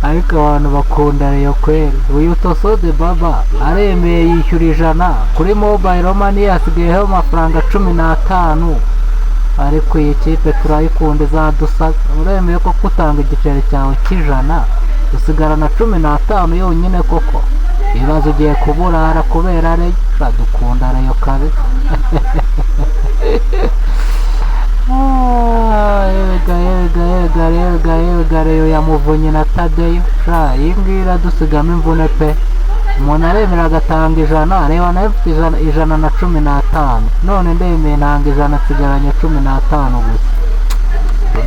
ariko abantu bakunda Rayon kweli. Uyu Tosode Baba aremeye yishyura 100 kuri mobile money, hasigayeho amafaranga 15. ariko iyi kipe turayikunda izadusaza. Uremeye ko kutanga igiceri cyawe cy'ijana usigarana 15 yonyine koko? Ibibazo ugiye kuburara kubera Rayon. Dukunda Rayon kabisa. Yega Rayon yamuvunye na Tadeyo. Iyi ngiyi iradusigamo imvune pe. Umuntu aremera agatanga 100, reba nawe ufite 115. none ndemeye ntanga 100 nsigaranye 15 gusa.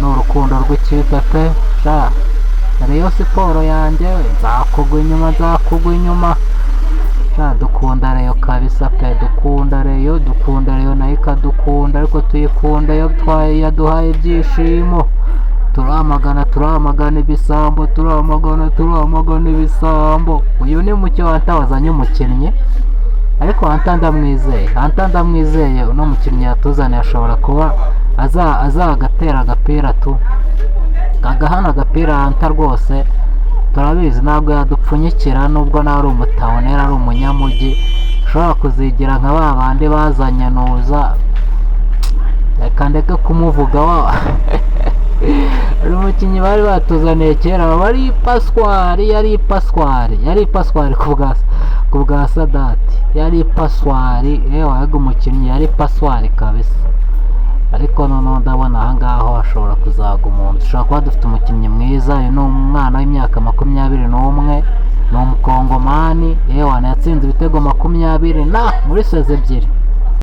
ni urukundo rw'ikipe pe. Rayon Sport yanjye nzakugwa inyuma. Dukunda Rayon kabisa pe. dukunda Rayon nayo ikadukunda, ariko tuyikunda iyo yaduhaye ibyishimo. turamagana ibisambo. Uyu ni mucyo Anta wazanye umukinnyi, ariko Anta ndamwizeye. uno mukinnyi yatuzaniye ashobora kuba azagatera agapira tu agahana agapira. Anta rwose turabizi ntabwo yadupfunyikira, nubwo nawe ari umutawonera, ari umunyamujyi, ushobora kuzigira nka ba bandi bazanye Nuza. Reka ndeke kumuvuga uri umukinnyi bari batuzaniye kera, yari Paswari ku bwa Sadati. yari Paswari, waga umukinnyi yari Paswari kabisa. ariko noneho ndabona ahangaho hashobora kuzaga umuntu. dushobora kuba dufite umukinnyi mwiza. uyu ni umwana w'imyaka 21, ni umukongomani. yatsinze ibitego 20 muri seze ebyiri.